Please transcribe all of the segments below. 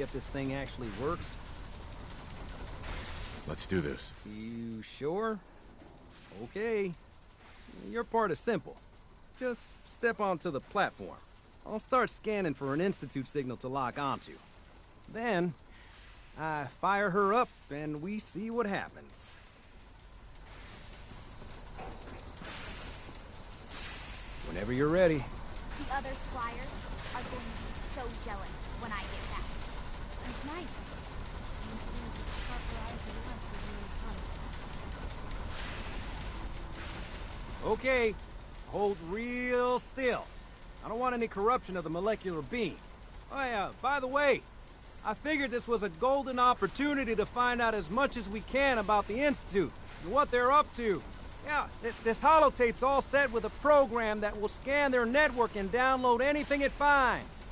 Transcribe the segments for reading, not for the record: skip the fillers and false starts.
if this thing actually works. Let's do this. You sure? Okay. Your part is simple. Just step onto the platform. I'll start scanning for an Institute signal to lock onto. Then, I fire her up and we see what happens. Whenever you're ready. The other squires are going to be so jealous when I get back. It's nice. Okay, hold real still. I don't want any corruption of the molecular beam. Oh yeah, by the way, I figured this was a golden opportunity to find out as much as we can about the Institute and what they're up to. Yeah, this holotape's all set with a program that will scan their network and download anything it finds.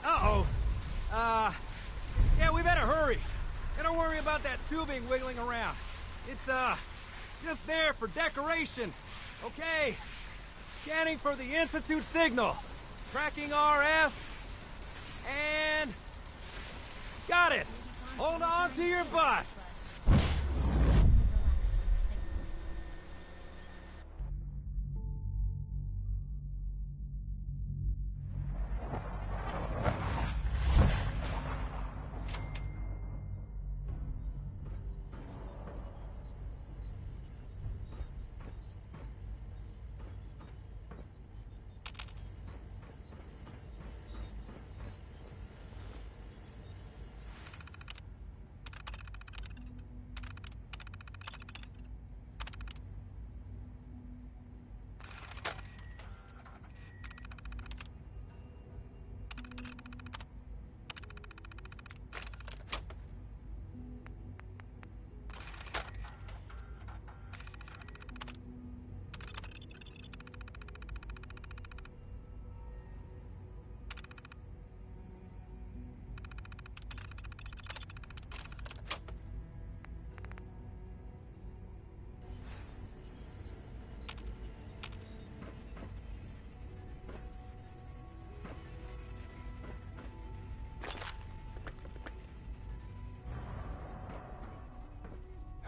Uh-oh. Yeah, we better hurry. And don't worry about that tubing wiggling around. It's, just there for decoration. Okay. Scanning for the Institute signal. Tracking RF. And... got it! Hold on to your butt!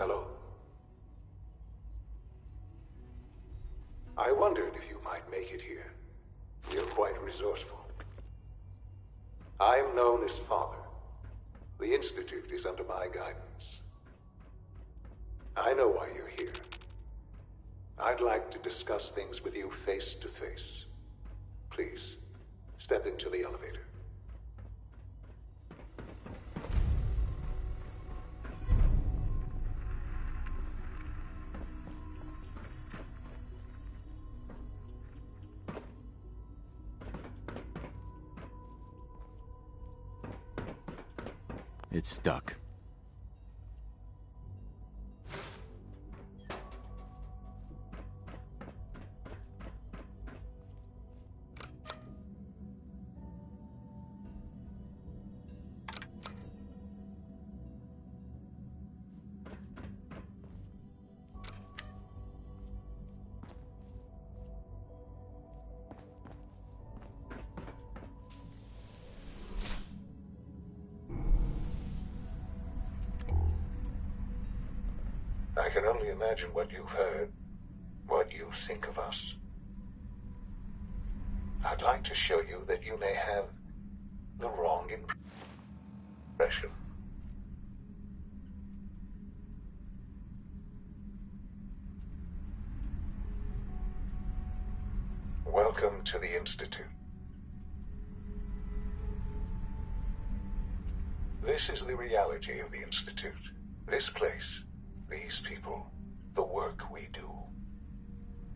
Hello. I wondered if you might make it here. You're quite resourceful. I am known as Father. The Institute is under my guidance. I know why you're here. I'd like to discuss things with you face to face. Please, step into the elevator. It's stuck. I can only imagine what you've heard, what you think of us. I'd like to show you that you may have the wrong impression. Welcome to the Institute. This is the reality of the Institute. This place. These people, the work we do.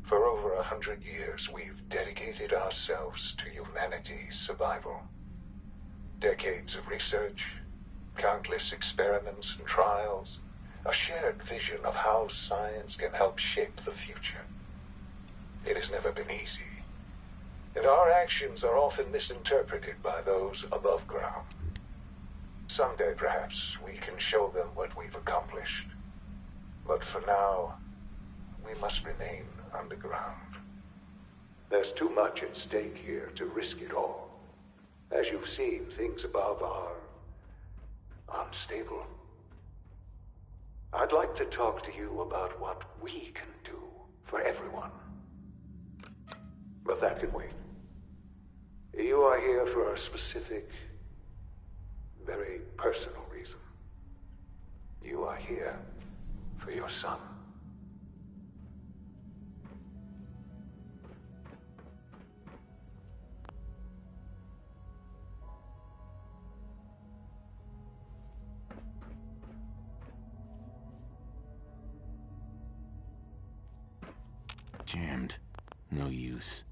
For over 100 years, we've dedicated ourselves to humanity's survival. Decades of research, countless experiments and trials, a shared vision of how science can help shape the future. It has never been easy, and our actions are often misinterpreted by those above ground. Someday, perhaps, we can show them what we've accomplished. But for now, we must remain underground. There's too much at stake here to risk it all. As you've seen, things above are unstable. I'd like to talk to you about what we can do for everyone. But that can wait. You are here for a specific, very personal reason. You are here for your son. Jammed. No use.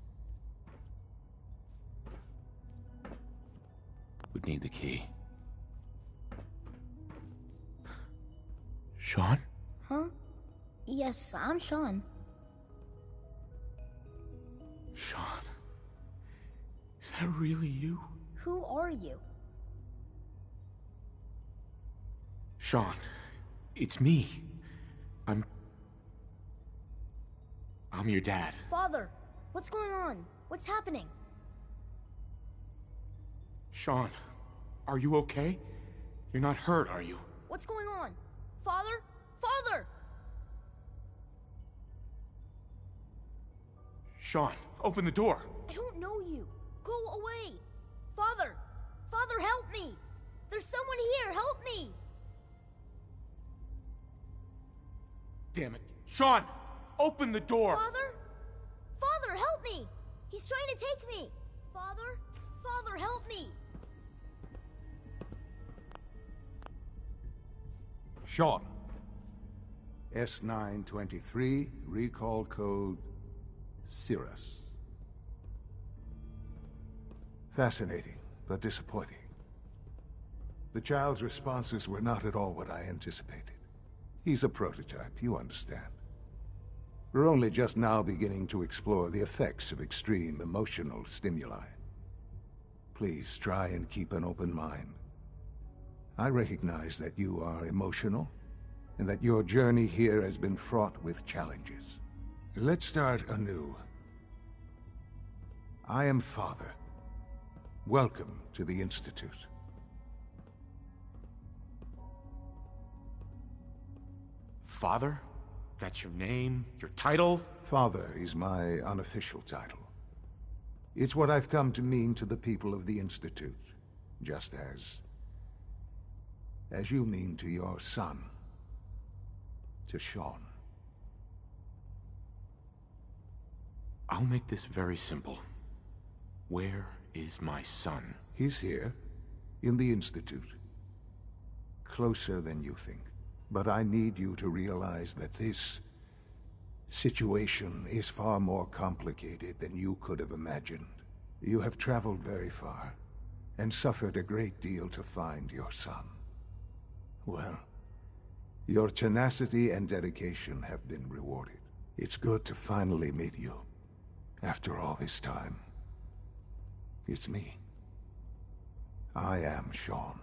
Would need the key. Shaun? Huh? Yes, I'm Shaun. Shaun? Is that really you? Who are you? Shaun, it's me. I'm your dad. Father, what's going on? What's happening? Shaun, are you okay? You're not hurt, are you? What's going on? Father? Father! Shaun, open the door. I don't know you. Go away. Father! Father, help me! There's someone here, help me! Damn it. Shaun, open the door! Father? Father, help me! He's trying to take me! Father? Father, help me! Shaun. S923, recall code Cirrus. Fascinating, but disappointing. The child's responses were not at all what I anticipated. He's a prototype, you understand. We're only just now beginning to explore the effects of extreme emotional stimuli. Please try and keep an open mind. I recognize that you are emotional, and that your journey here has been fraught with challenges. Let's start anew. I am Father. Welcome to the Institute. Father? That's your name? Your title? Father is my unofficial title. It's what I've come to mean to the people of the Institute, just as you mean to your son, to Shaun. I'll make this very simple. Where is my son? He's here, in the Institute. Closer than you think. But I need you to realize that this situation is far more complicated than you could have imagined. You have traveled very far, and suffered a great deal to find your son. Well, your tenacity and dedication have been rewarded. It's good to finally meet you, after all this time. It's me. I am Shaun.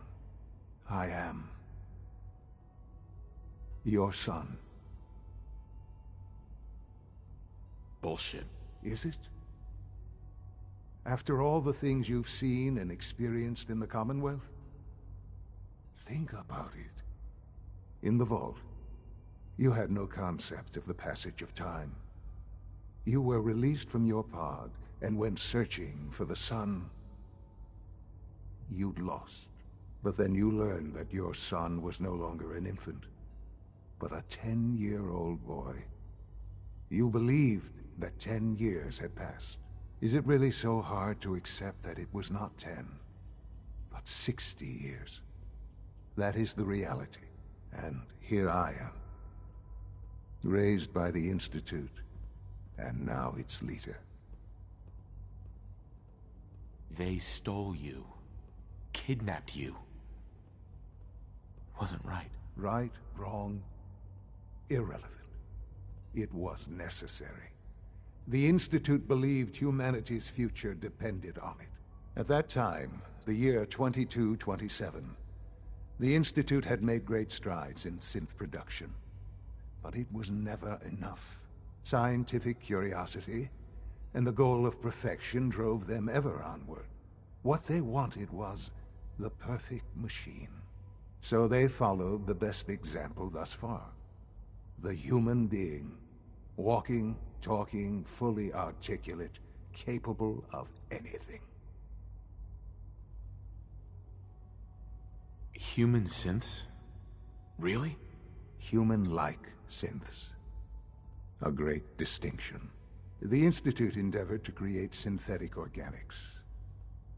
I am your son. Bullshit. Is it? After all the things you've seen and experienced in the Commonwealth? Think about it. In the vault, you had no concept of the passage of time. You were released from your pod and went searching for the son you'd lost. But then you learned that your son was no longer an infant, but a 10-year-old boy. You believed that 10 years had passed. Is it really so hard to accept that it was not 10, but 60 years? That is the reality. And here I am, raised by the Institute, and now its leader. They stole you. Kidnapped you. Wasn't right. Right, wrong, irrelevant. It was necessary. The Institute believed humanity's future depended on it. At that time, the year 2227, the Institute had made great strides in synth production. But it was never enough. Scientific curiosity and the goal of perfection drove them ever onward. What they wanted was the perfect machine. So they followed the best example thus far. The human being. Walking, talking, fully articulate, capable of anything. Human synths? Really? Human-like synths. A great distinction. The Institute endeavored to create synthetic organics.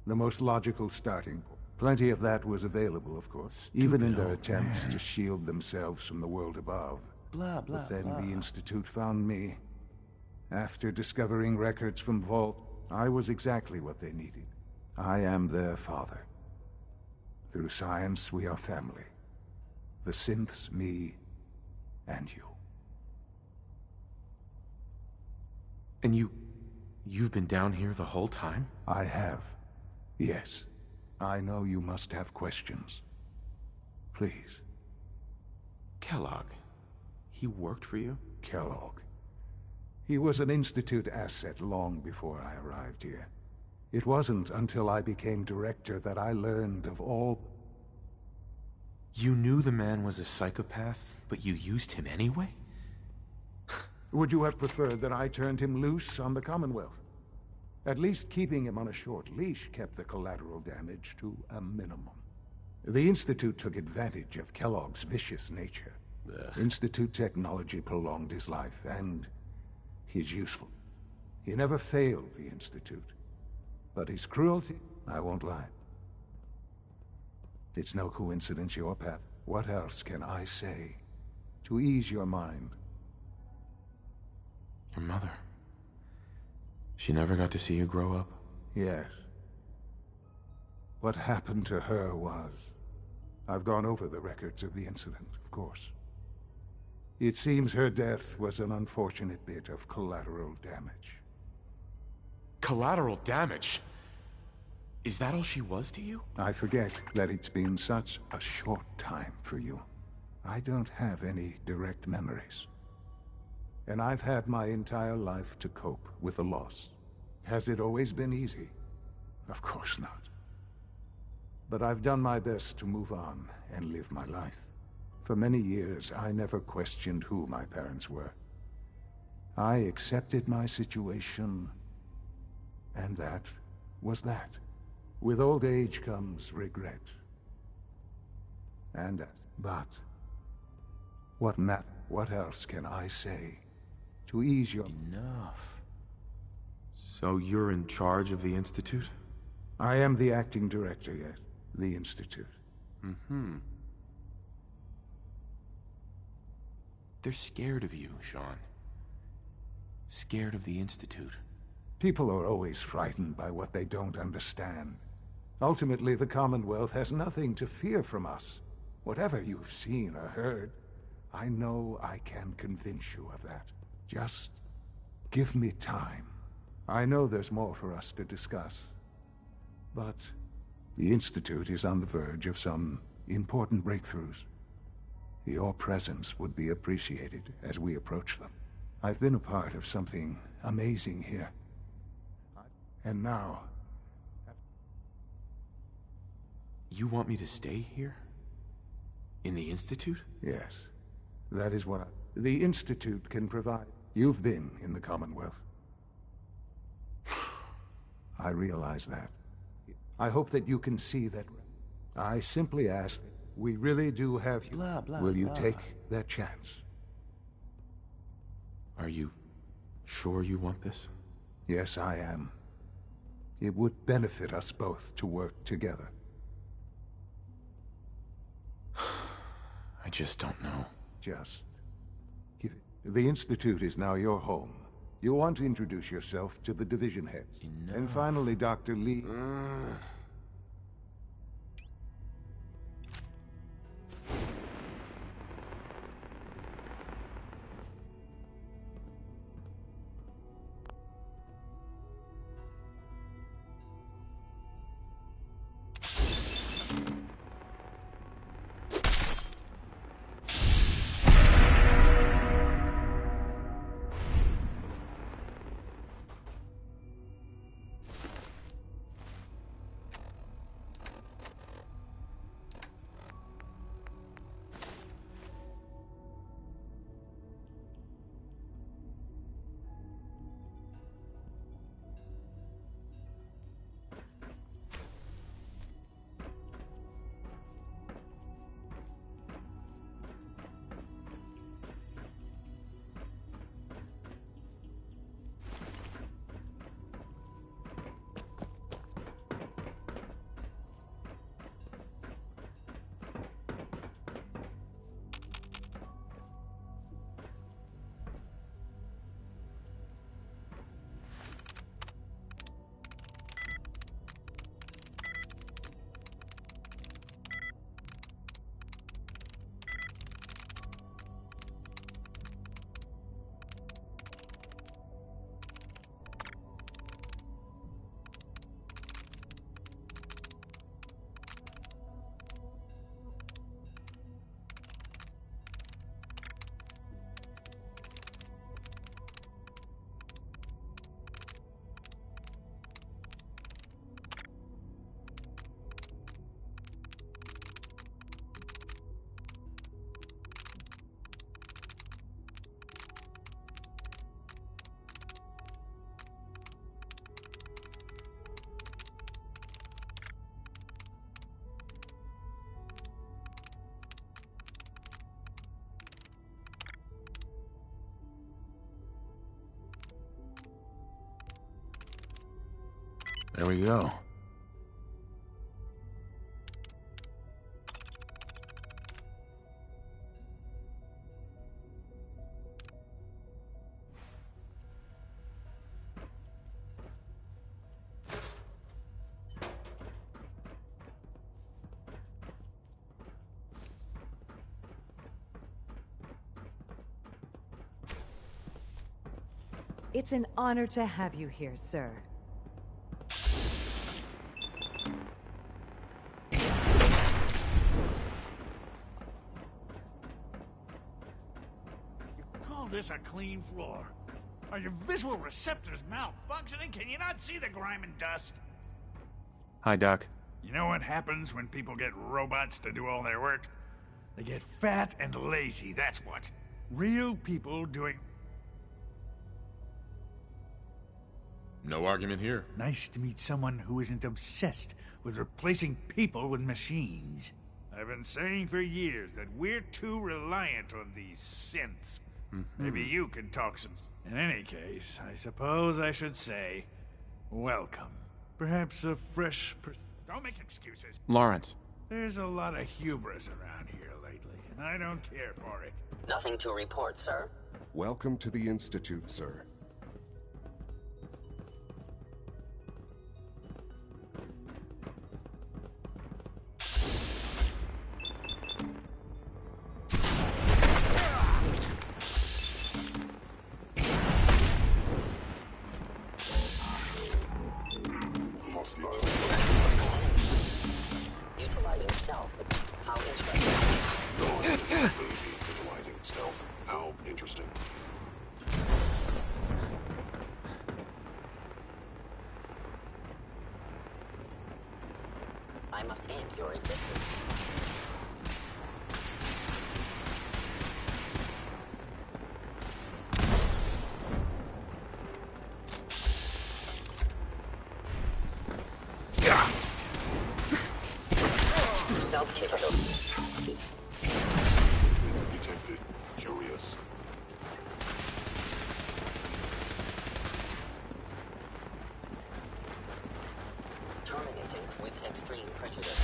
The most logical starting point. Plenty of that was available, of course, even in their attempts to shield themselves from the world above. But then the Institute found me. After discovering records from Vault, I was exactly what they needed. I am their father. Through science, we are family. The synths, me, and you. And you've been down here the whole time? I have. Yes. I know you must have questions. Please. Kellogg. He worked for you? Kellogg. He was an Institute asset long before I arrived here. It wasn't until I became director that I learned of all... You knew the man was a psychopath, but you used him anyway? Would you have preferred that I turned him loose on the Commonwealth? At least keeping him on a short leash kept the collateral damage to a minimum. The Institute took advantage of Kellogg's vicious nature. Institute technology prolonged his life, and he's useful. He never failed the Institute. But his cruelty, I won't lie. It's no coincidence your path. What else can I say to ease your mind? Your mother. She never got to see you grow up? Yes. What happened to her was... I've gone over the records of the incident, of course. It seems her death was an unfortunate bit of collateral damage. Collateral damage? Is that all she was to you? I forget that it's been such a short time for you. I don't have any direct memories. And I've had my entire life to cope with the loss. Has it always been easy? Of course not. But I've done my best to move on and live my life. For many years, I never questioned who my parents were. I accepted my situation, and that was that. With old age comes regret. But what else can I say to ease your... Enough. So you're in charge of the Institute? I am the acting director, yes. The Institute. Mm-hmm. They're scared of you, Shaun. Scared of the Institute. People are always frightened by what they don't understand. Ultimately, the Commonwealth has nothing to fear from us. Whatever you've seen or heard, I know I can convince you of that. Just give me time. I know there's more for us to discuss. But the Institute is on the verge of some important breakthroughs. Your presence would be appreciated as we approach them. I've been a part of something amazing here. And now... You want me to stay here? In the Institute? Yes. That is what the Institute can provide. You've been in the Commonwealth. I realize that. I hope that you can see that. I simply ask, we really do have you. Will you take that chance? Are you sure you want this? Yes, I am. It would benefit us both to work together. I just don't know. Just give it. The Institute is now your home. You'll want to introduce yourself to the division heads. Enough. And finally, Dr. Lee... There we go. It's an honor to have you here, sir. Call this a clean floor? Are your visual receptors malfunctioning? Can you not see the grime and dust? Hi, Doc. You know what happens when people get robots to do all their work? They get fat and lazy, that's what. Real people doing... No argument here. Nice to meet someone who isn't obsessed with replacing people with machines. I've been saying for years that we're too reliant on these synths. Maybe you can talk some... In any case, I suppose I should say, welcome. Perhaps a fresh... Don't make excuses. Lawrence. There's a lot of hubris around here lately, and I don't care for it. Nothing to report, sir. Welcome to the Institute, sir. Utilizing stealth. How interesting. Utilizing stealth. How interesting. I must end your existence. Stealth capabilities. Detected. Curious. Terminating with extreme prejudice.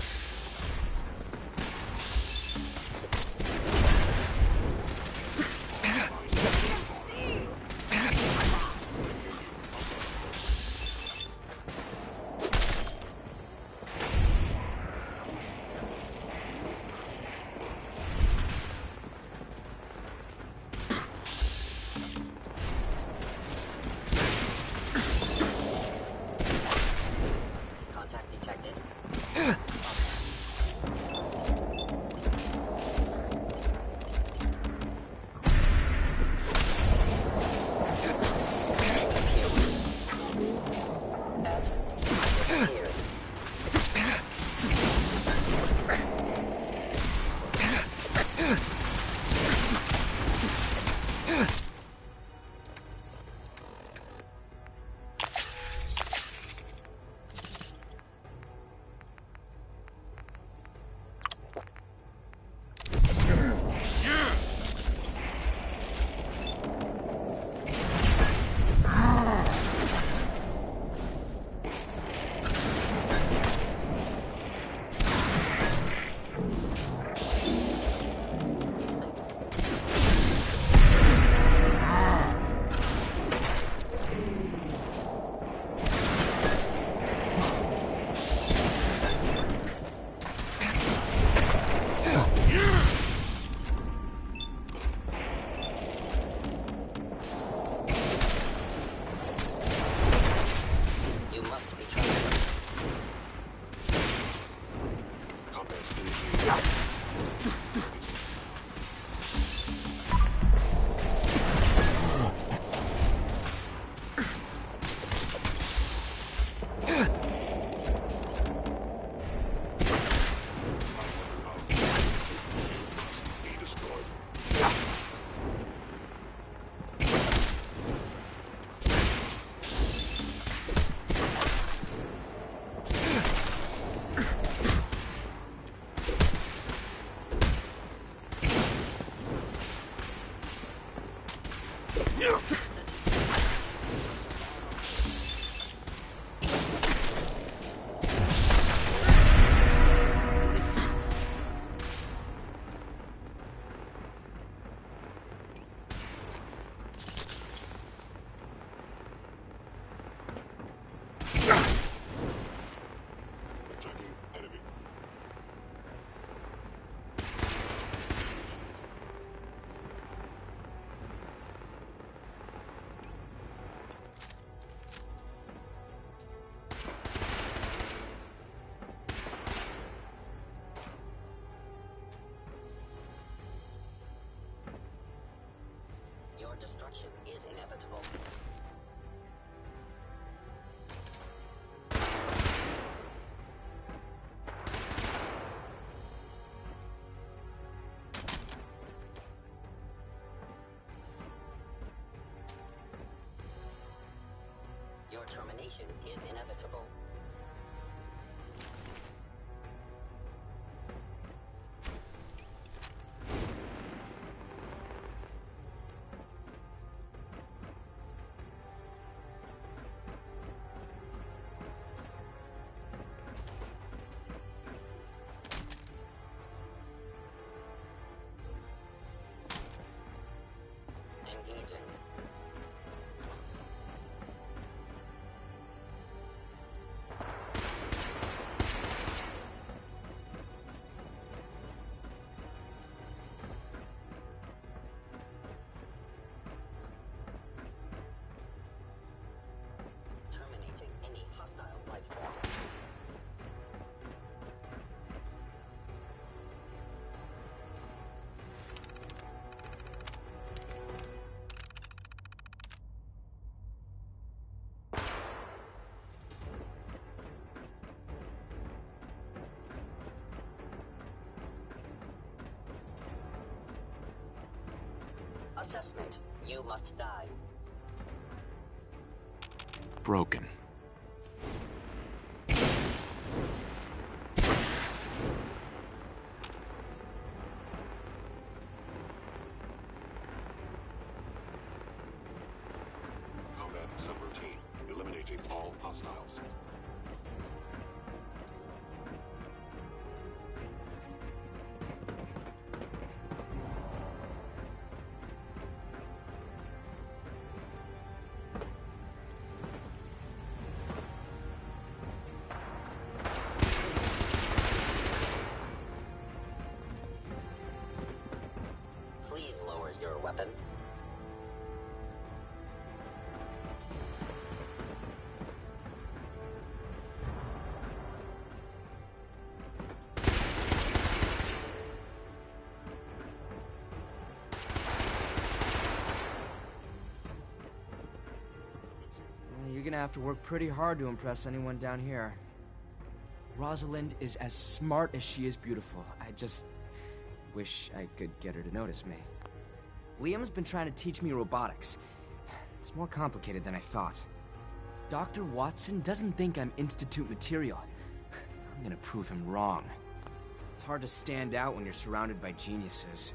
destruction is inevitable. Your termination is inevitable. Engaging. Terminating any hostile life form. Assessment. You must die. Broken. Combat subroutine. Eliminating all hostiles. Please lower your weapon. You're gonna have to work pretty hard to impress anyone down here. Rosalind is as smart as she is beautiful. I just wish I could get her to notice me. Liam's been trying to teach me robotics. It's more complicated than I thought. Dr. Watson doesn't think I'm Institute material. I'm gonna prove him wrong. It's hard to stand out when you're surrounded by geniuses.